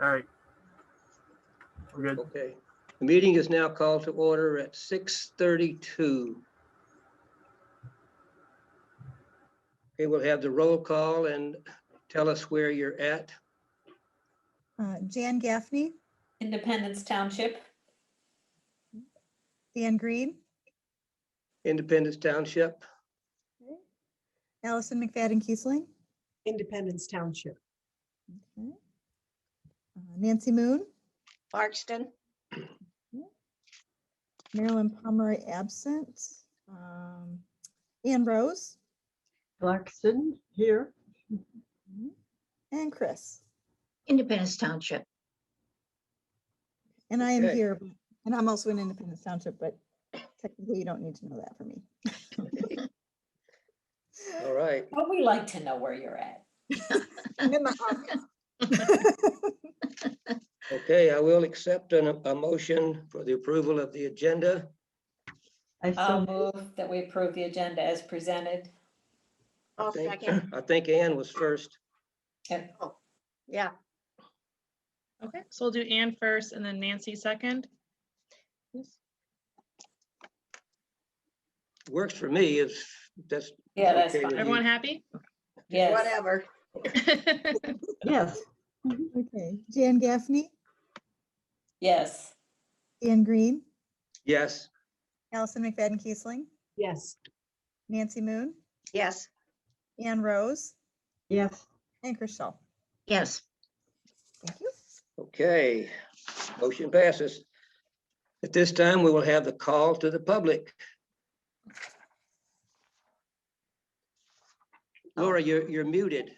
All right. We're good. Okay. The meeting is now called to order at 6:32. Okay, we'll have the roll call and tell us where you're at. Jan Gaffney, Independence Township. Dan Green, Independence Township, Allison McFadden Kiesling, Independence Township. okay. Nancy Moon, Clarkston. Marilyn Pomeroy absent. Ann Rose Clarkston here. and Chris. Independence Township. And I am Okay. here, and I'm also in Independence Township, but technically you don't need to know that for me. all right. But we like to know where you're at. I'm in my office. Okay, I will accept a motion for the approval of the agenda. I'll move that we approve the agenda as presented. I think Ann was first. Okay. Yeah. Okay, so we'll do Ann first and then Nancy second. Works for me if that's. Yeah, that's okay fine. with you. Everyone happy? Yes. Whatever. Yes. Okay, Jan Gaffney, Yes. Dan Green, Yes, Allison McFadden Kiesling, Yes. Nancy Moon, Yes. Ann Rose, Yes. and Chris Shaw. Yes. Thank you. okay. Motion passes. At this time, we will have the call to the public. Laura, you're muted.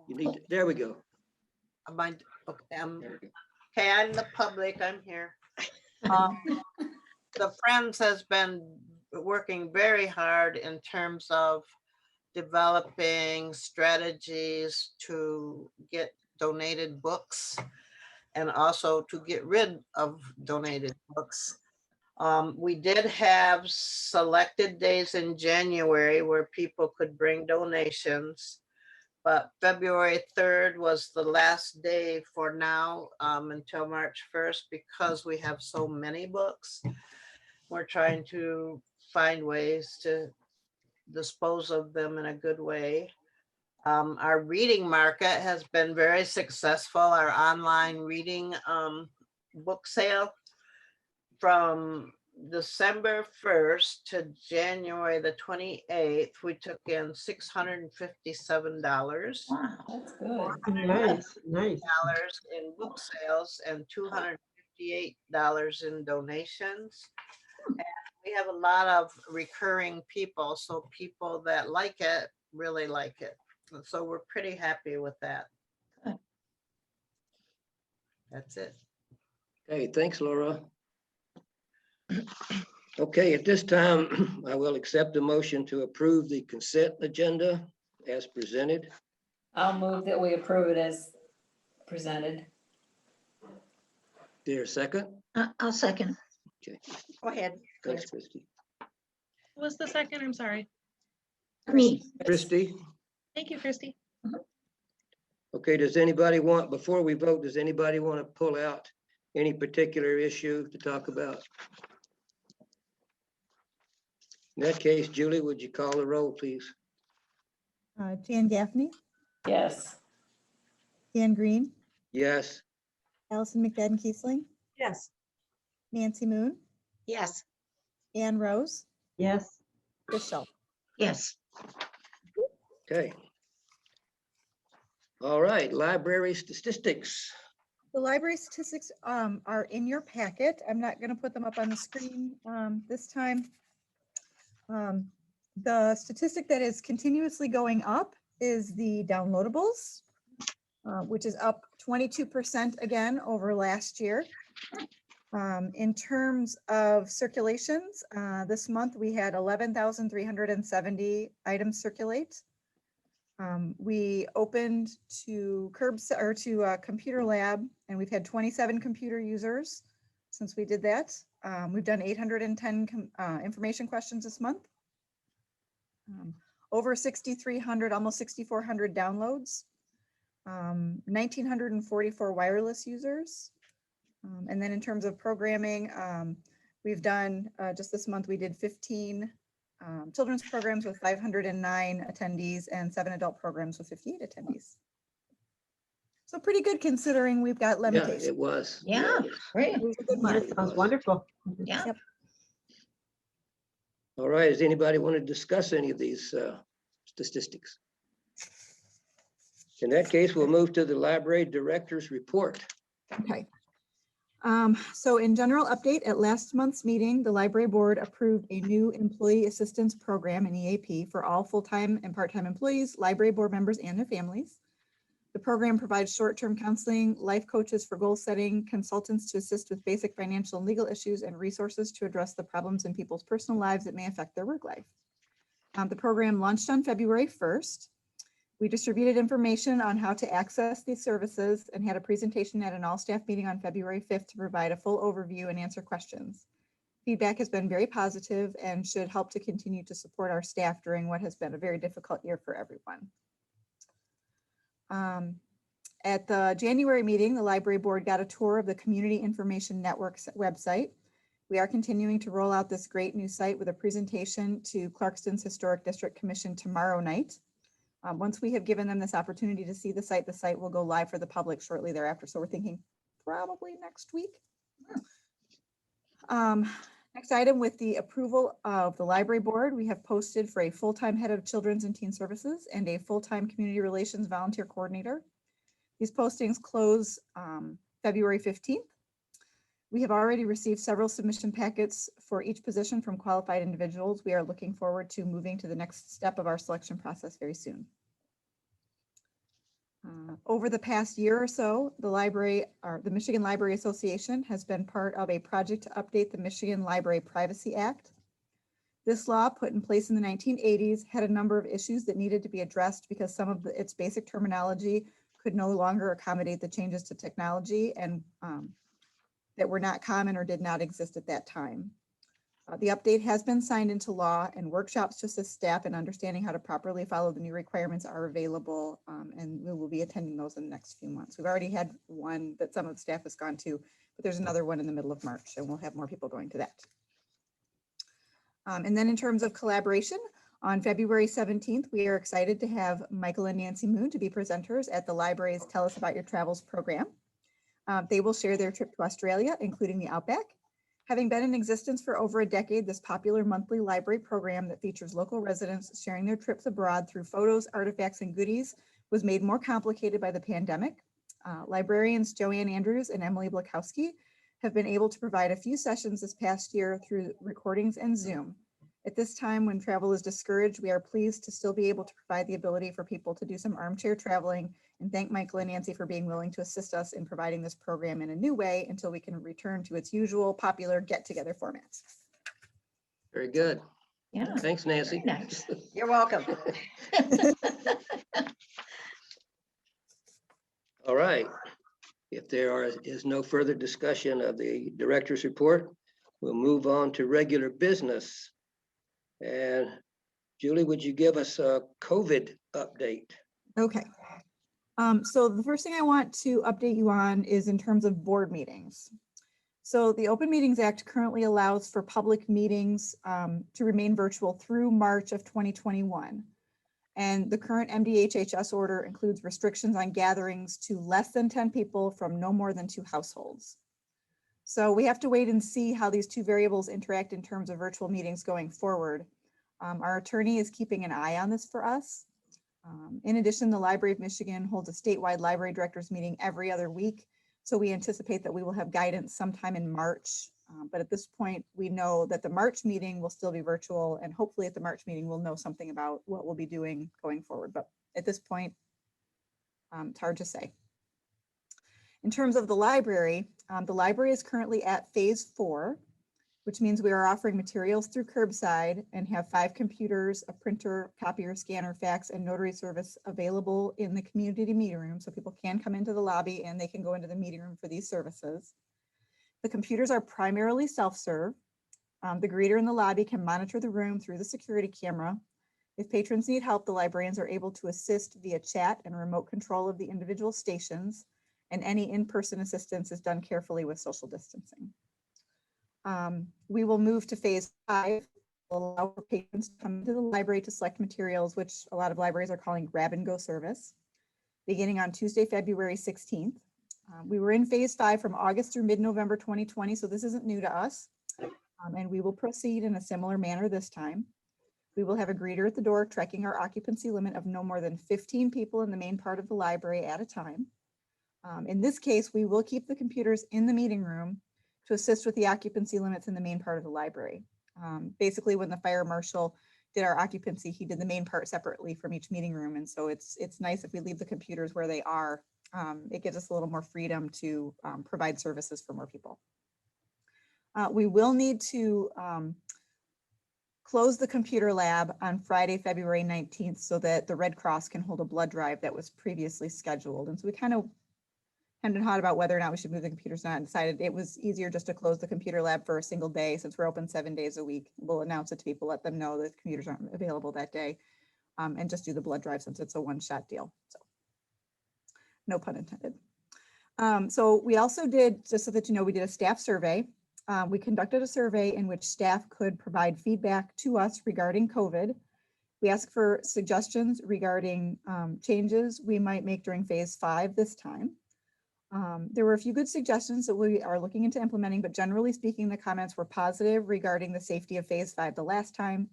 You need, there we go. Okay, There we go. okay, I'm the public, I'm here. The Friends has been working very hard in terms of developing strategies to get donated books and also to get rid of donated books. We did have selected days in January where people could bring donations. But February 3rd was the last day for now until March 1st because we have so many books. We're trying to find ways to dispose of them in a good way. Our reading market has been very successful. Our online reading book sale from December 1st to January the 28th, we took in $657 Wow, that's good. Nice. in book sales and $258 in donations. And we have a lot of recurring people, so people that like it really like it. And so we're pretty happy with that. Good. That's it. Okay, thanks, Laura. Okay, at this time, I will accept a motion to approve the consent agenda as presented. I'll move that we approve it as presented. There, second? I'll second. Okay, Go ahead. thanks, Christie. Who was the second? I'm sorry. Me. Christie, Thank you, Christy. okay, does anybody want, before we vote, does anybody want to pull out any particular issue to talk about? In that case, Julie, would you call the roll, please? Jan Gaffney, Yes. Dan Green, Yes, Allison McFadden Kiesling, Yes. Nancy Moon, Yes. Ann Rose, Yes. Chris Shaw. Yes. okay. All right, library statistics. The library statistics are in your packet. I'm not going to put them up on the screen this time. The statistic that is continuously going up is the downloadables, which is up 22% again over last year. In terms of circulations, this month we had 11,370 items circulate. We opened to computer lab, and we've had 27 computer users since we did that. We've done 810 information questions this month. Over 6,300, almost 6,400 downloads. 1,944 wireless users. And then in terms of programming, we've done, just this month, we did 15 children's programs with 509 attendees and 7 adult programs with 58 attendees. So pretty good considering we've got Yeah, limitations. it was. Yeah, great. It was a good That month. sounds wonderful. Yeah. Yep. All right, does anybody want to discuss any of these statistics? In that case, we'll move to the library director's report. Okay. So in general update, at last month's meeting, the library board approved a new employee assistance program, an EAP, for all full-time and part-time employees, library board members, and their families. The program provides short-term counseling, life coaches for goal setting, consultants to assist with basic financial and legal issues, and resources to address the problems in people's personal lives that may affect their work life. The program launched on February 1st. We distributed information on how to access these services and had a presentation at an all-staff meeting on February 5th to provide a full overview and answer questions. Feedback has been very positive and should help to continue to support our staff during what has been a very difficult year for everyone. At the January meeting, the library board got a tour of the Community Information Network's website. We are continuing to roll out this great new site with a presentation to Clarkston's Historic District Commission tomorrow night. Once we have given them this opportunity to see the site will go live for the public shortly thereafter. So we're thinking probably next week. Next item, with the approval of the library board, we have posted for a full-time head of children's and teen services and a full-time community relations volunteer coordinator. These postings close February 15th. We have already received several submission packets for each position from qualified individuals. We are looking forward to moving to the next step of our selection process very soon. Over the past year or so, the Michigan Library Association has been part of a project to update the Michigan Library Privacy Act. This law, put in place in the 1980s, had a number of issues that needed to be addressed because some of its basic terminology could no longer accommodate the changes to technology and that were not common or did not exist at that time. The update has been signed into law, and workshops to assist staff in understanding how to properly follow the new requirements are available, and we will be attending those in the next few months. We've already had one that some of the staff has gone to, but there's another one in the middle of March, and we'll have more people going to that. And then in terms of collaboration, on February 17th, we are excited to have Michael and Nancy Moon to be presenters at the library's Tell Us About Your Travels program. They will share their trip to Australia, including the Outback. Having been in existence for over a decade, this popular monthly library program that features local residents sharing their trips abroad through photos, artifacts, and goodies was made more complicated by the pandemic. Librarians Joanne Andrews and Emily Blakowski have been able to provide a few sessions this past year through recordings and Zoom. At this time, when travel is discouraged, we are pleased to still be able to provide the ability for people to do some armchair traveling, and thank Michael and Nancy for being willing to assist us in providing this program in a new way until we can return to its usual popular get-together formats. Very good. Yeah. Thanks, Nancy. Very nice. You're welcome. All right. If there is no further discussion of the director's report, we'll move on to regular business. And Julie, would you give us a COVID update? Okay. So the first thing I want to update you on is in terms of board meetings. So the Open Meetings Act currently allows for public meetings to remain virtual through March of 2021. And the current MDHHS order includes restrictions on gatherings to less than 10 people from no more than 2 households. So we have to wait and see how these two variables interact in terms of virtual meetings going forward. Our attorney is keeping an eye on this for us. In addition, the Library of Michigan holds a statewide library directors meeting every other week. So we anticipate that we will have guidance sometime in March. But at this point, we know that the March meeting will still be virtual, and hopefully at the March meeting, we'll know something about what we'll be doing going forward. But at this point, it's hard to say. In terms of the library is currently at phase 4, which means we are offering materials through curbside and have 5 computers, a printer, copier, scanner, fax, and notary service available in the community meeting room. So people can come into the lobby and they can go into the meeting room for these services. The computers are primarily self-serve. The greeter in the lobby can monitor the room through the security camera. If patrons need help, the librarians are able to assist via chat and remote control of the individual stations, and any in-person assistance is done carefully with social distancing. We will move to phase 5, allow for patrons to come to the library to select materials, which a lot of libraries are calling grab and go service, beginning on Tuesday, February 16th. We were in phase 5 from August through mid-November 2020, so this isn't new to us. And we will proceed in a similar manner this time. We will have a greeter at the door tracking our occupancy limit of no more than 15 people in the main part of the library at a time. In this case, we will keep the computers in the meeting room to assist with the occupancy limits in the main part of the library. Basically, when the fire marshal did our occupancy, he did the main part separately from each meeting room. And so it's nice if we leave the computers where they are. It gives us a little more freedom to provide services for more people. We will need to close the computer lab on Friday, February 19th, so that the Red Cross can hold a blood drive that was previously scheduled. And so we kind of hemmed and hawed about whether or not we should move the computers or not, and decided it was easier just to close the computer lab for a single day since we're open 7 days a week. We'll announce it to people, let them know that computers aren't available that day, and just do the blood drive since it's a one-shot deal. So no pun intended. So we also did, just so that you know, we did a staff survey. We conducted a survey in which staff could provide feedback to us regarding COVID. We asked for suggestions regarding changes we might make during phase 5 this time. There were a few good suggestions that we are looking into implementing, but generally speaking, the comments were positive regarding the safety of phase 5 the last time.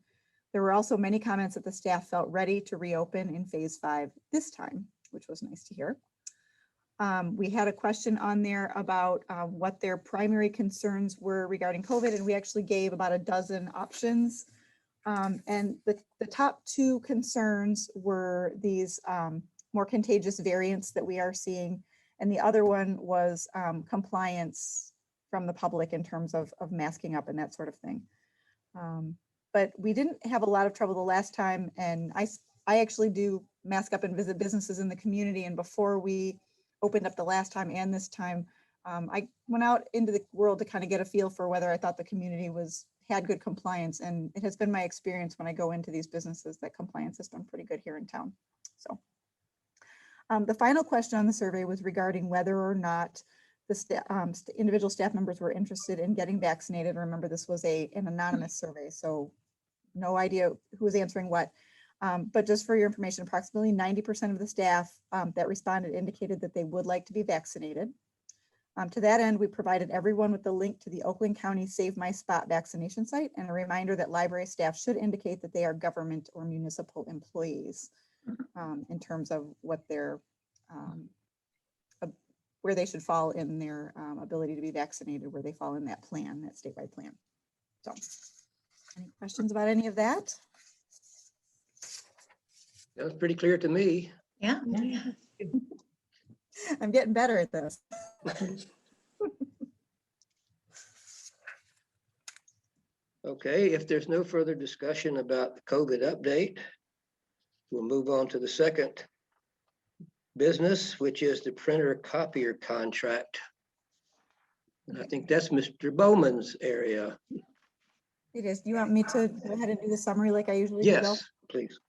There were also many comments that the staff felt ready to reopen in phase 5 this time, which was nice to hear. We had a question on there about what their primary concerns were regarding COVID, and we actually gave about a dozen options. And the top 2 concerns were these more contagious variants that we are seeing, and the other one was compliance from the public in terms of masking up and that sort of thing. But we didn't have a lot of trouble the last time, and I actually do mask up and visit businesses in the community, and before we opened up the last time and this time, I went out into the world to kind of get a feel for whether I thought the community had good compliance, and it has been my experience when I go into these businesses that compliance has been pretty good here in town. So the final question on the survey was regarding whether or not the individual staff members were interested in getting vaccinated. Remember, this was an anonymous survey, so no idea who was answering what. But just for your information, approximately 90% of the staff that responded indicated that they would like to be vaccinated. To that end, we provided everyone with the link to the Oakland County Save My Spot vaccination site and a reminder that library staff should indicate that they are government or municipal employees in terms of what their where they should fall in their ability to be vaccinated, where they fall in that plan, that statewide plan. So, any questions about any of that? That was pretty clear to me. Yeah. I'm getting better at this. Okay, if there's no further discussion about the COVID update, we'll move on to the second business, which is the printer copier contract. And I think that's Mr. Bowman's area. It is. Do you want me to go ahead and do the summary like I usually do, Bill? Yes, please.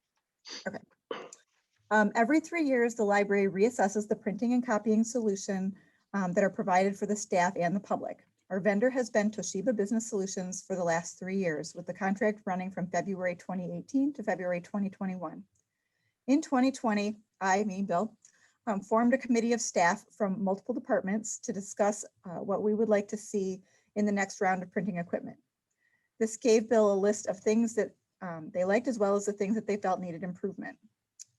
Every 3 years, the library reassesses the printing and copying solution that are provided for the staff and the public. Our vendor has been Toshiba Business Solutions for the last 3 years, with the contract running from February 2018 to February 2021. In 2020, Bill, formed a committee of staff from multiple departments to discuss what we would like to see in the next round of printing equipment. This gave Bill a list of things that they liked, as well as the things that they felt needed improvement.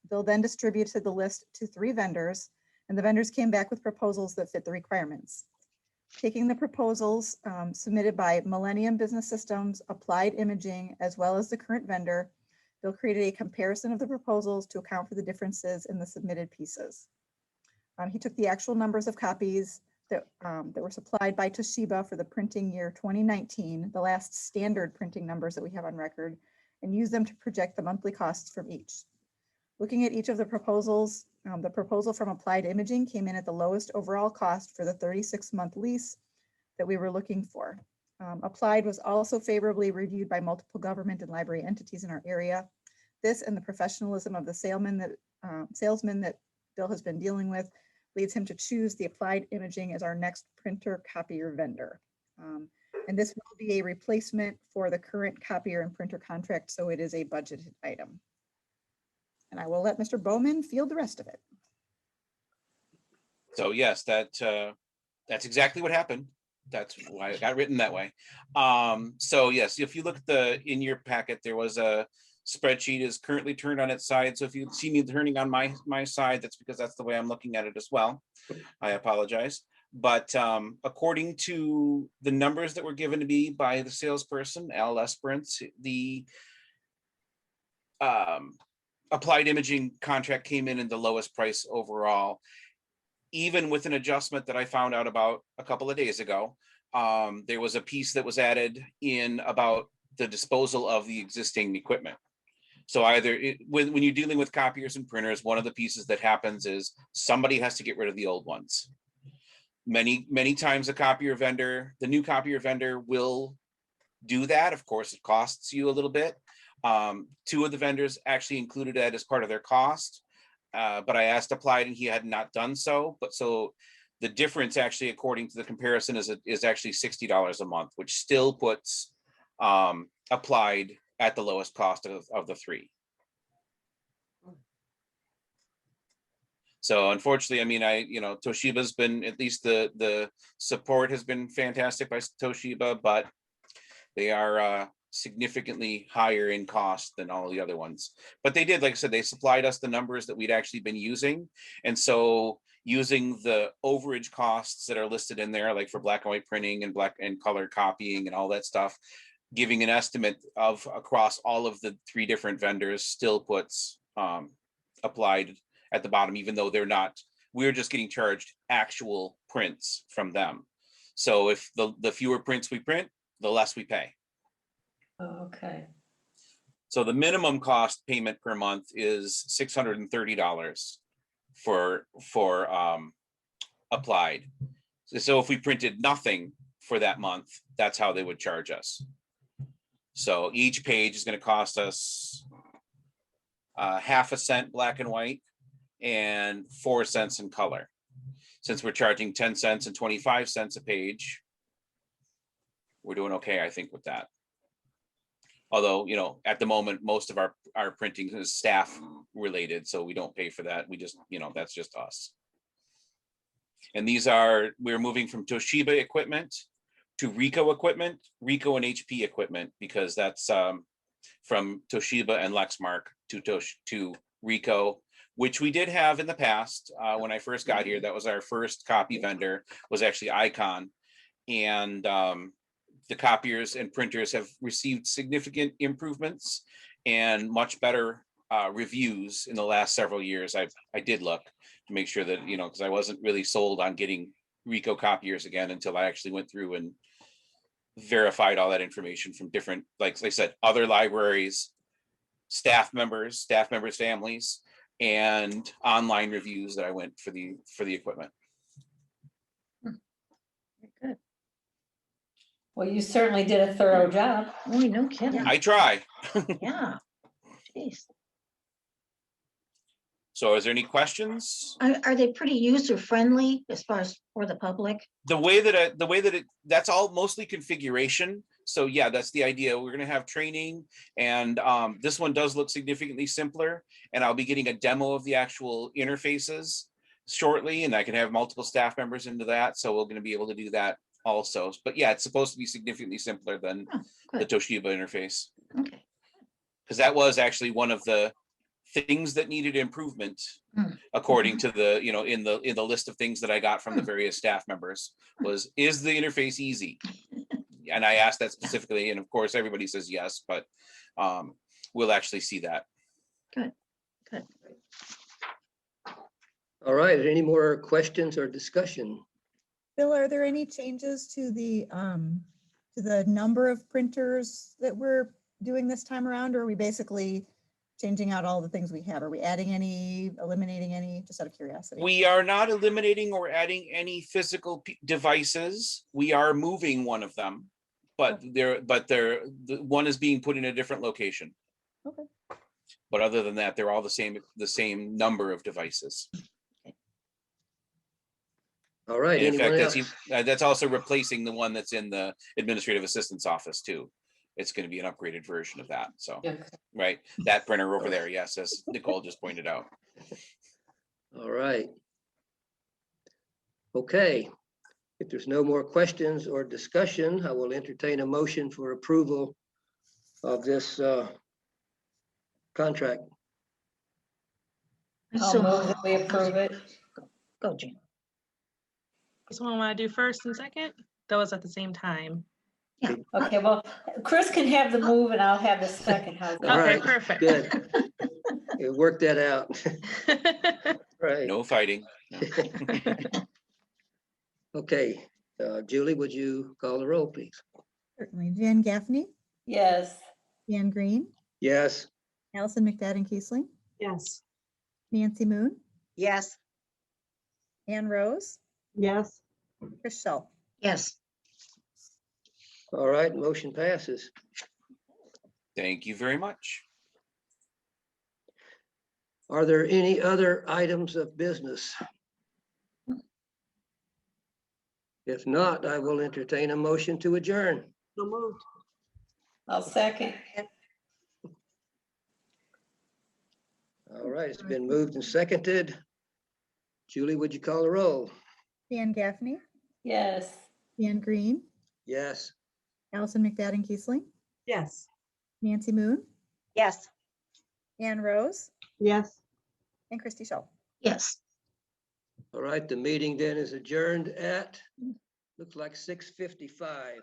Bill then distributed the list to 3 vendors, and the vendors came back with proposals that fit the requirements. Taking the proposals submitted by Millennium Business Systems, Applied Imaging, as well as the current vendor, Bill created a comparison of the proposals to account for the differences in the submitted pieces. He took the actual numbers of copies that were supplied by Toshiba for the printing year 2019, the last standard printing numbers that we have on record, and used them to project the monthly costs from each. Looking at each of the proposals, the proposal from Applied Imaging came in at the lowest overall cost for the 36-month lease that we were looking for. Applied was also favorably reviewed by multiple government and library entities in our area. This and the professionalism of the salesman that Bill has been dealing with leads him to choose the Applied Imaging as our next printer copier vendor. And this will be a replacement for the current copier and printer contract, so it is a budgeted item. And I will let Mr. Bowman field the rest of it. So yes, that's exactly what happened. That's why it got written that way. So yes, if you look at in your packet, there was a spreadsheet is currently turned on its side. So if you see me turning on my side, that's because that's the way I'm looking at it as well. I apologize. But according to the numbers that were given to me by the salesperson, Al Esperance, the Applied Imaging contract came in the lowest price overall, even with an adjustment that I found out about a couple of days ago. There was a piece that was added in about the disposal of the existing equipment. So either when you're dealing with copiers and printers, one of the pieces that happens is somebody has to get rid of the old ones. Many times the new copier vendor will do that. Of course, it costs you a little bit. Two of the vendors actually included that as part of their cost. But I asked Applied and he had not done so. But so the difference actually, according to the comparison, is actually $60 a month, which still puts Applied at the lowest cost of the three. So unfortunately, I mean, Toshiba's been, at least the support has been fantastic by Toshiba, but they are significantly higher in cost than all the other ones. But they did, like I said, they supplied us the numbers that we'd actually been using. And so using the overage costs that are listed in there, like for black and white printing and black and color copying and all that stuff, giving an estimate of across all of the three different vendors still puts Applied at the bottom, even though we're just getting charged actual prints from them. So if the fewer prints we print, the less we pay. Oh, okay. So the minimum cost payment per month is $630 for Applied. So if we printed nothing for that month, that's how they would charge us. So each page is going to cost us 0.5 cent black and white and 4 cents in color. Since we're charging 10 cents and 25 cents a page, we're doing okay, I think, with that. Although, at the moment, most of our printing is staff related, so we don't pay for that. We just, that's just us. And we're moving from Toshiba equipment to Ricoh equipment, Ricoh and HP equipment, because that's from Toshiba and Lexmark to Ricoh, which we did have in the past. When I first got here, that was our first copy vendor, was actually Icon. And the copiers and printers have received significant improvements and much better reviews in the last several years. I did look to make sure that, because I wasn't really sold on getting Ricoh copiers again until I actually went through and verified all that information from different, like I said, other libraries, staff members, families, and online reviews that I went for the equipment. Good. Well, you certainly did a thorough job. Oh, no kidding. I try. Yeah. Jeez. So is there any questions? Are they pretty user-friendly as far as for the public? That's all mostly configuration. So yeah, that's the idea. We're going to have training, and this one does look significantly simpler, and I'll be getting a demo of the actual interfaces shortly, and I can have multiple staff members into that. So we're going to be able to do that also. But yeah, it's supposed to be significantly simpler than the Toshiba interface. Okay. Because that was actually one of the things that needed improvement, according to the, in the list of things that I got from the various staff members, is the interface easy? And I asked that specifically, and of course everybody says yes, but we'll actually see that. Good. Good. All right, any more questions or discussion? Bill, are there any changes to the number of printers that we're doing this time around, or are we basically changing out all the things we have? Are we adding any, eliminating any, just out of curiosity? We are not eliminating or adding any physical devices. We are moving one of them, but the one is being put in a different location. Okay. But other than that, they're all the same number of devices. All right, And in anyone fact, else? that's also replacing the one that's in the administrative assistant's office too. It's going to be an upgraded version of that. So, Okay. right, that printer over there, yes, as Nicole just pointed out. All right. Okay, if there's no more questions or discussion, I will entertain a motion for approval of this contract. I'll So move that we approve it. Go, Jean. Someone want to do first and second? That was at the same time. Okay, well, Chris can have the move and I'll have the second. How's All that? Okay, right, perfect. good. You worked that out. Right. No fighting. No. Okay, Julie, would you call the roll, please? Certainly. Jan Gaffney, Yes. Dan Green, Yes. Allison McFadden Keesling, Yes. Nancy Moon, Yes. Ann Rose, Yes. Chris Schell. yes, All right, motion passes. Thank you very much. Are there any other items of business? If not, I will entertain a motion to adjourn. So moved. I'll second. All right, it's been moved and seconded. Julie, would you call the roll? Dan Gaffney, Yes. Dan Green, Yes. Allison McFadden Keesling, Yes. Nancy Moon, Yes. Ann Rose, Yes. and Christy Schell. yes. All right, the meeting then is adjourned at, looks like 6:55.